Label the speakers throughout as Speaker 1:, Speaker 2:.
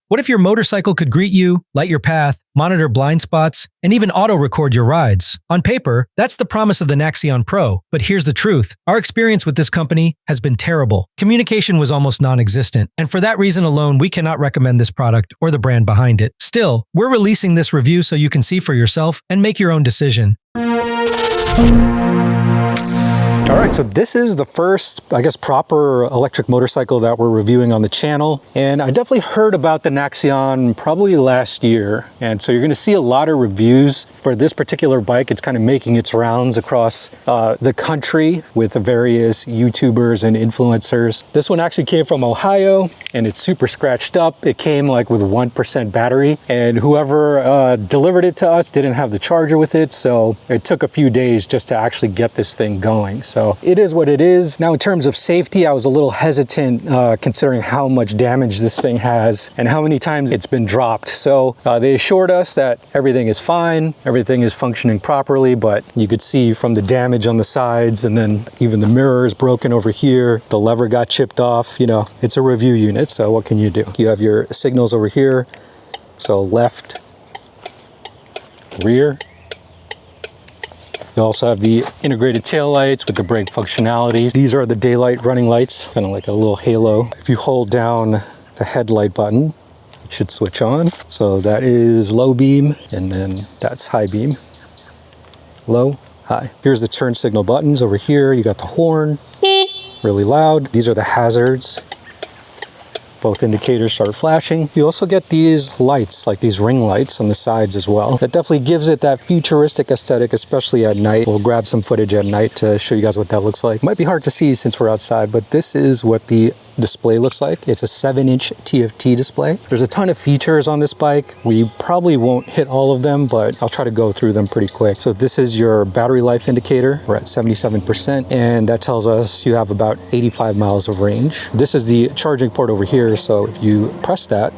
Speaker 1: What if your motorcycle could greet you, light your path, monitor blind spots, and even auto-record your rides? On paper, that's the promise of the Naxeon Pro, but here's the truth. Our experience with this company has been terrible. Communication was almost non-existent, and for that reason alone, we cannot recommend this product or the brand behind it. Still, we're releasing this review so you can see for yourself and make your own decision.
Speaker 2: All right, so this is the first, I guess, proper electric motorcycle that we're reviewing on the channel. And I definitely heard about the Naxeon probably last year. And so you're gonna see a lot of reviews for this particular bike. It's kind of making its rounds across the country with the various YouTubers and influencers. This one actually came from Ohio and it's super scratched up. It came like with 1% battery, and whoever delivered it to us didn't have the charger with it. So it took a few days just to actually get this thing going. So it is what it is. Now, in terms of safety, I was a little hesitant considering how much damage this thing has and how many times it's been dropped. So they assured us that everything is fine, everything is functioning properly, but you could see from the damage on the sides, and then even the mirror is broken over here. The lever got chipped off. You know, it's a review unit, so what can you do? You have your signals over here. So left, rear. You also have the integrated tail lights with the brake functionality. These are the daylight running lights, kind of like a little halo. If you hold down the headlight button, it should switch on. So that is low beam, and then that's high beam. Low, high. Here's the turn signal buttons over here. You got the horn, really loud. These are the hazards. Both indicators start flashing. You also get these lights, like these ring lights on the sides as well. That definitely gives it that futuristic aesthetic, especially at night. We'll grab some footage at night to show you guys what that looks like. Might be hard to see since we're outside, but this is what the display looks like. It's a 7-inch TFT display. There's a ton of features on this bike. We probably won't hit all of them, but I'll try to go through them pretty quick. So this is your battery life indicator. We're at 77%, and that tells us you have about 85 miles of range. This is the charging port over here. So if you press that,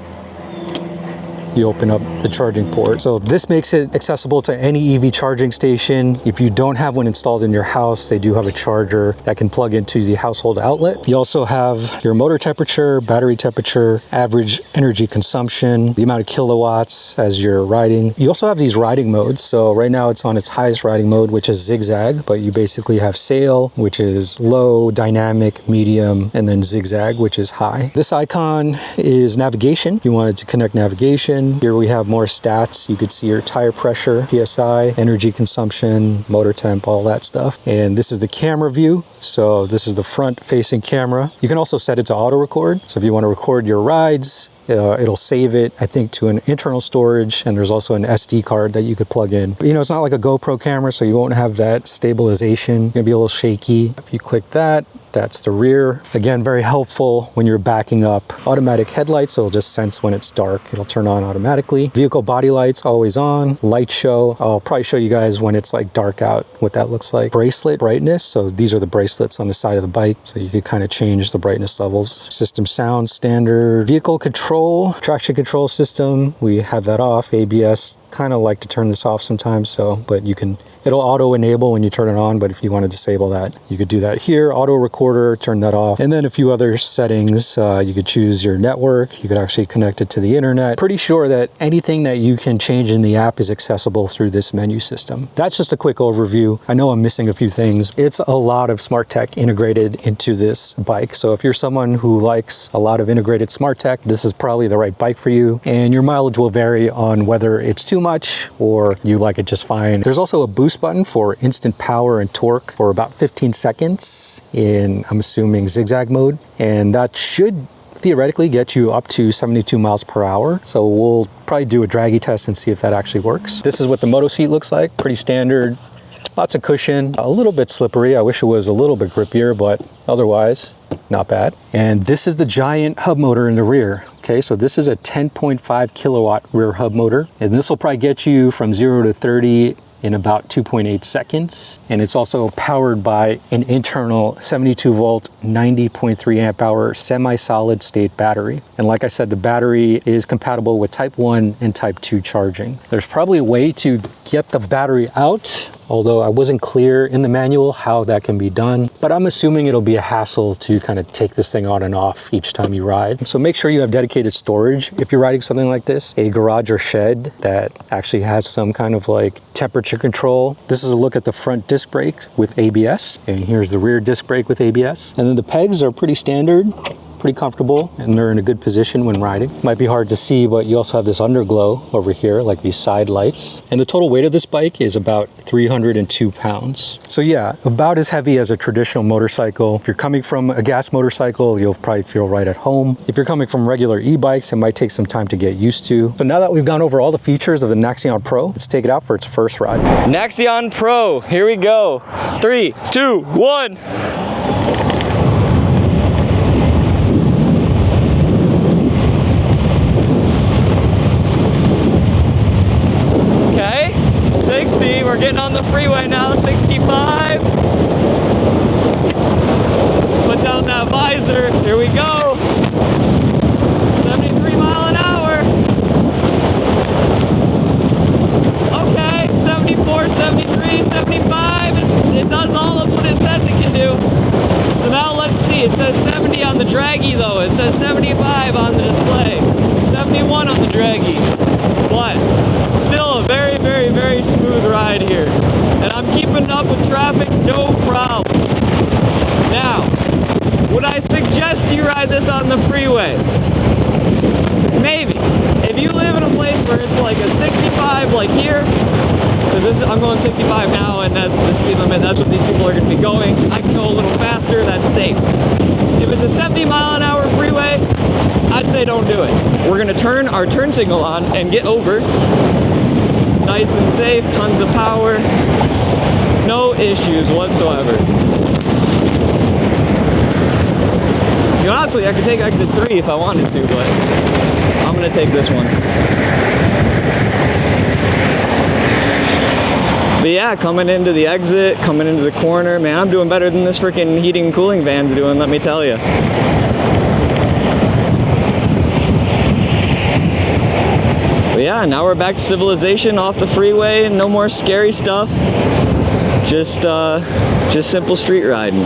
Speaker 2: you open up the charging port. So this makes it accessible to any EV charging station. If you don't have one installed in your house, they do have a charger that can plug into the household outlet. You also have your motor temperature, battery temperature, average energy consumption, the amount of kilowatts as you're riding. You also have these riding modes. So right now it's on its highest riding mode, which is zigzag, but you basically have sail, which is low, dynamic, medium, and then zigzag, which is high. This icon is navigation. You wanted to connect navigation. Here we have more stats. You could see your tire pressure, PSI, energy consumption, motor temp, all that stuff. And this is the camera view. So this is the front facing camera. You can also set it to auto record. So if you want to record your rides, it'll save it, I think, to an internal storage, and there's also an SD card that you could plug in. You know, it's not like a GoPro camera, so you won't have that stabilization. It's gonna be a little shaky. If you click that, that's the rear. Again, very helpful when you're backing up. Automatic headlights, so it'll just sense when it's dark. It'll turn on automatically. Vehicle body lights, always on. Light show, I'll probably show you guys when it's like dark out, what that looks like. Bracelet brightness, so these are the bracelets on the side of the bike, so you could kind of change the brightness levels. System sound, standard. Vehicle control, traction control system, we have that off. ABS, kind of like to turn this off sometimes, so, but you can, it'll auto enable when you turn it on, but if you want to disable that, you could do that here. Auto recorder, turn that off. And then a few other settings. You could choose your network. You could actually connect it to the internet. Pretty sure that anything that you can change in the app is accessible through this menu system. That's just a quick overview. I know I'm missing a few things. It's a lot of smart tech integrated into this bike. So if you're someone who likes a lot of integrated smart tech, this is probably the right bike for you. And your mileage will vary on whether it's too much or you like it just fine. There's also a boost button for instant power and torque for about 15 seconds in, I'm assuming, zigzag mode. And that should theoretically get you up to 72 miles per hour. So we'll probably do a Dragy test and see if that actually works. This is what the moto seat looks like. Pretty standard. Lots of cushion, a little bit slippery. I wish it was a little bit grippier, but otherwise, not bad. And this is the giant hub motor in the rear. Okay, so this is a 10.5 kilowatt rear hub motor, and this will probably get you from 0 to 30 in about 2.8 seconds. And it's also powered by an internal 72 volt, 90.3 amp hour semi-solid state battery. And like I said, the battery is compatible with type 1 and type 2 charging. There's probably a way to get the battery out although I wasn't clear in the manual how that can be done, but I'm assuming it'll be a hassle to kind of take this thing on and off each time you ride. So make sure you have dedicated storage if you're riding something like this, a garage or shed that actually has some kind of like temperature control. This is a look at the front disc brake with ABS, and here's the rear disc brake with ABS. And then the pegs are pretty standard, pretty comfortable, and they're in a good position when riding. Might be hard to see, but you also have this underglow over here, like these side lights. And the total weight of this bike is about 302 pounds. So yeah, about as heavy as a traditional motorcycle. If you're coming from a gas motorcycle, you'll probably feel right at home. If you're coming from regular e-bikes, it might take some time to get used to. So now that we've gone over all the features of the Naxeon Pro, let's take it out for its first ride.
Speaker 3: Naxeon Pro, here we go. 3, 2, 1. Okay, 60, we're getting on the freeway now, 65. Put down that visor, here we go. 73 mile an hour. Okay, 74, 73, 75, it does all of what it says it can do. So now let's see, it says 70 on the Dragy though, it says 75 on the display, 71 on the Dragy, but still a very, very, very smooth ride here. And I'm keeping up with traffic, no problem. Now, would I suggest you ride this on the freeway? Maybe. If you live in a place where it's like a 65 like here, because I'm going 65 now and that's the speed limit, that's what these people are going to be going. I can go a little faster, that's safe. If it's a 70 mile an hour freeway, I'd say don't do it. We're going to turn our turn signal on and get over. Nice and safe, tons of power, no issues whatsoever. You know, honestly, I could take exit 3 if I wanted to, but I'm going to take this one. But yeah, coming into the exit, coming into the corner, man, I'm doing better than this freaking heating and cooling van's doing, let me tell you. But yeah, now we're back to civilization off the freeway, no more scary stuff. Just simple street riding.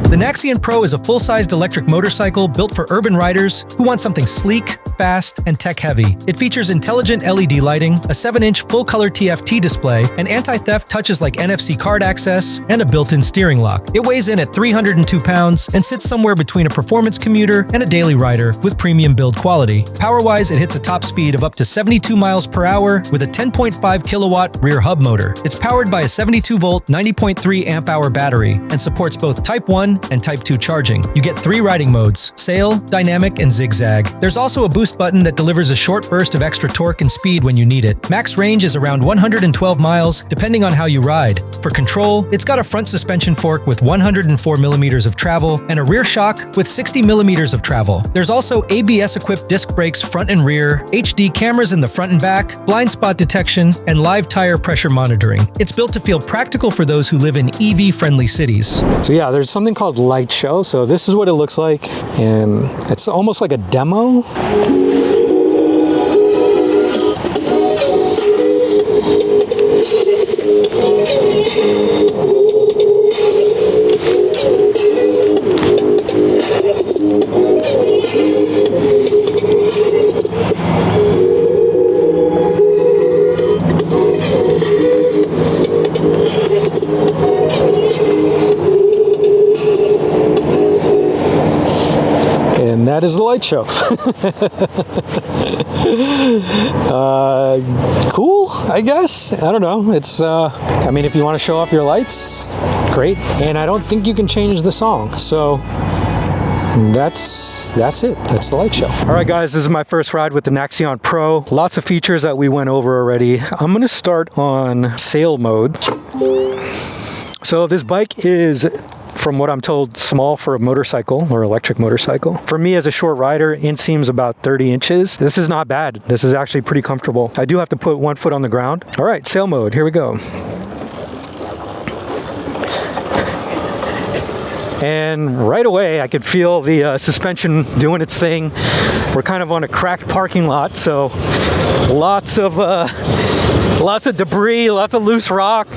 Speaker 1: The Naxeon Pro is a full-sized electric motorcycle built for urban riders who want something sleek, fast, and tech-heavy. It features intelligent LED lighting, a 7-inch full-color TFT display, and anti-theft touches like NFC card access, and a built-in steering lock. It weighs in at 302 pounds and sits somewhere between a performance commuter and a daily rider with premium build quality. Power-wise, it hits a top speed of up to 72 miles per hour with a 10.5 kilowatt rear hub motor. It's powered by a 72-volt, 90.3 amp-hour battery and supports both Type 1 and Type 2 charging. You get 3 riding modes: sail, dynamic, and zigzag. There's also a boost button that delivers a short burst of extra torque and speed when you need it. Max range is around 112 miles, depending on how you ride. For control, it's got a front suspension fork with 104 millimeters of travel and a rear shock with 60 millimeters of travel. There's also ABS-equipped disc brakes front and rear, HD cameras in the front and back, blind spot detection, and live tire pressure monitoring. It's built to feel practical for those who live in EV-friendly cities.
Speaker 2: So yeah, there's something called light show. So this is what it looks like, and it's almost like a demo. And that is the light show. Cool, I guess. I don't know. It's, I mean, if you want to show off your lights, great. And I don't think you can change the song. So that's it. That's the light show. All right, guys, this is my first ride with the Naxeon Pro. Lots of features that we went over already. I'm going to start on sail mode. So this bike is, from what I'm told, small for a motorcycle or electric motorcycle. For me as a short rider, inseam's about 30 inches. This is not bad. This is actually pretty comfortable. I do have to put one foot on the ground. All right, sail mode, here we go. and right away I could feel the suspension doing its thing. We're kind of on a cracked parking lot, so lots of debris, lots of loose rock,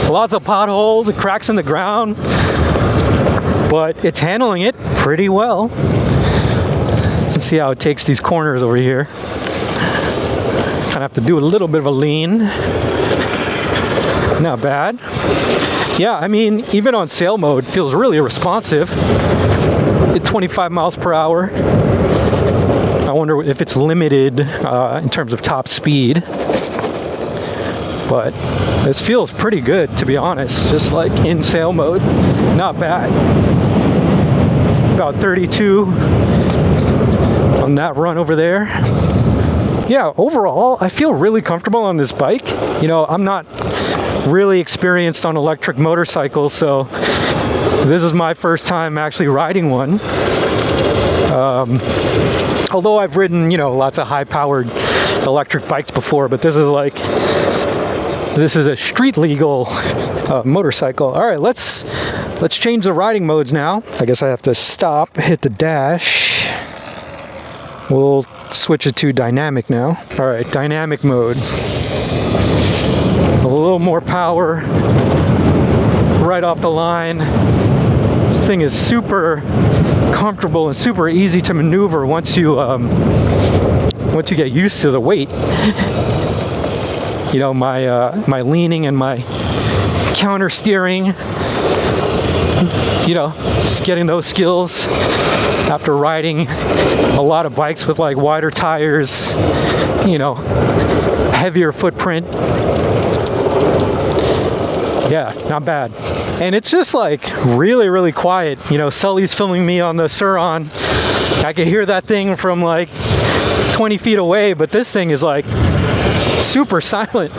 Speaker 2: lots of potholes, cracks in the ground, but it's handling it pretty well. Let's see how it takes these corners over here. Kind of have to do a little bit of a lean. Not bad. Yeah, I mean, even on sail mode, feels really responsive. At 25 miles per hour. I wonder if it's limited in terms of top speed. But this feels pretty good, to be honest. Just like in sail mode, not bad. About 32 on that run over there. Yeah, overall, I feel really comfortable on this bike. You know, I'm not really experienced on electric motorcycles, so this is my first time actually riding one. Although I've ridden, you know, lots of high-powered electric bikes before, but this is a street legal motorcycle. All right, let's change the riding modes now. I guess I have to stop, hit the dash. We'll switch it to dynamic now. All right, dynamic mode. A little more power right off the line. This thing is super comfortable and super easy to maneuver once you get used to the weight. You know, my leaning and my counter steering, you know, just getting those skills after riding a lot of bikes with like wider tires, you know, heavier footprint. Yeah, not bad. And it's just like really, really quiet. You know, Sully's filming me on the Suron. I can hear that thing from like 20 feet away, but this thing is like super silent.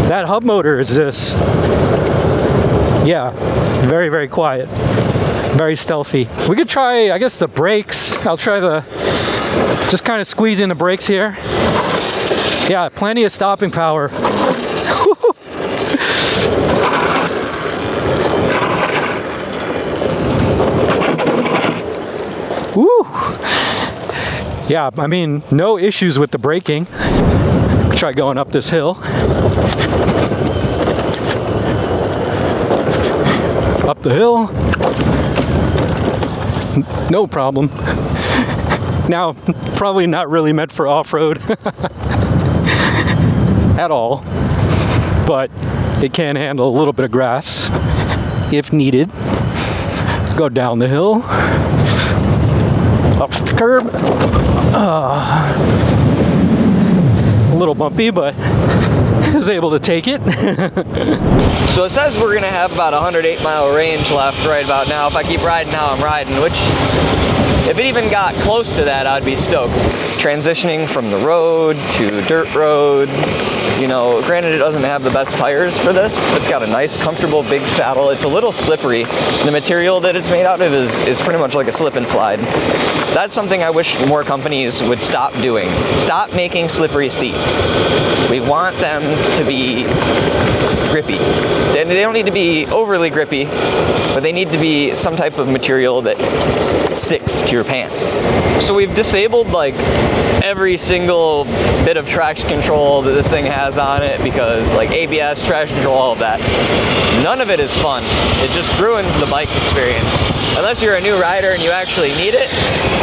Speaker 2: That hub motor is just, yeah, very, very quiet. Very stealthy. We could try, I guess, the brakes. I'll try just kind of squeeze in the brakes here. Yeah, plenty of stopping power. Woo! Yeah, I mean, no issues with the braking. Try going up this hill. Up the hill. No problem. Now, probably not really meant for off-road at all, but it can handle a little bit of grass if needed. Go down the hill, up the curb. A little bumpy, but I was able to take it.
Speaker 3: So it says we're gonna have about 108-mile range left right about now if I keep riding how I'm riding, which if it even got close to that, I'd be stoked. Transitioning from the road to dirt road, you know, granted it doesn't have the best tires for this. It's got a nice, comfortable, big saddle. It's a little slippery. The material that it's made out of is pretty much like a slip and slide. That's something I wish more companies would stop doing. Stop making slippery seats. We want them to be grippy. They don't need to be overly grippy, but they need to be some type of material that sticks to your pants. So we've disabled like every single bit of traction control that this thing has on it, because like ABS, traction control, all of that. None of it is fun. It just ruins the bike experience. Unless you're a new rider and you actually need it,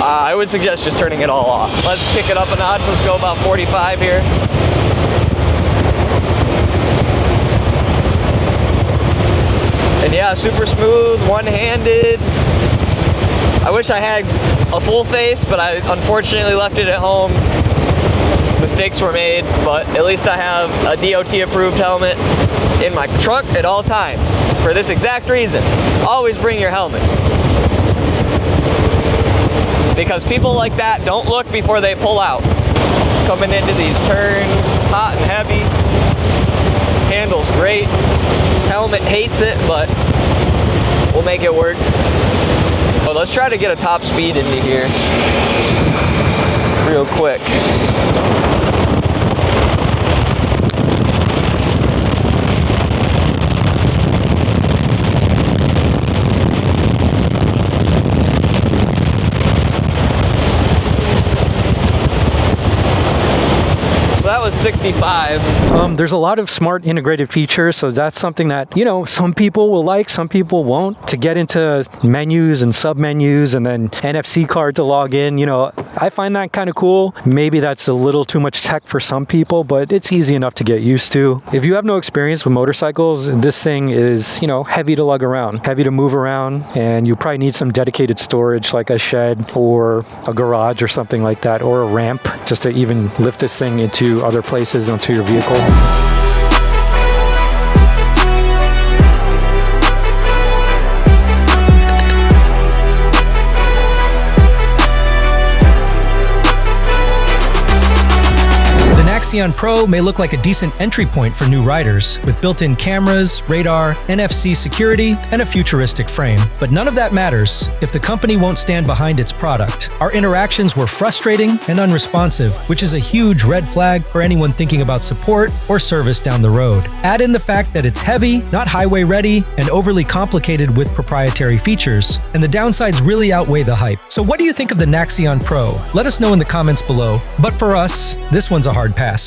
Speaker 3: I would suggest just turning it all off. Let's kick it up a notch. Let's go about 45 here. And yeah, super smooth, one-handed. I wish I had a full face, but I unfortunately left it at home. Mistakes were made, but at least I have a DOT-approved helmet in my truck at all times for this exact reason. Always bring your helmet. Because people like that don't look before they pull out. Coming into these turns, hot and heavy. Handles great. This helmet hates it, but we'll make it work. Well, let's try to get a top speed into here real quick. 75.
Speaker 2: There's a lot of smart integrated features, so that's something that, you know, some people will like, some people won't. To get into menus and sub-menus and then NFC card to log in, you know, I find that kind of cool. Maybe that's a little too much tech for some people, but it's easy enough to get used to. If you have no experience with motorcycles, this thing is, you know, heavy to lug around, heavy to move around, and you probably need some dedicated storage like a shed or a garage or something like that, or a ramp just to even lift this thing into other places onto your vehicle.
Speaker 1: Naxeon Pro may look like a decent entry point for new riders, with built-in cameras, radar, NFC security, and a futuristic frame. But none of that matters if the company won't stand behind its product. Our interactions were frustrating and unresponsive, which is a huge red flag for anyone thinking about support or service down the road. Add in the fact that it's heavy, not highway ready, and overly complicated with proprietary features, and the downsides really outweigh the hype. So what do you think of the Naxeon Pro? Let us know in the comments below. But for us, this one's a hard pass.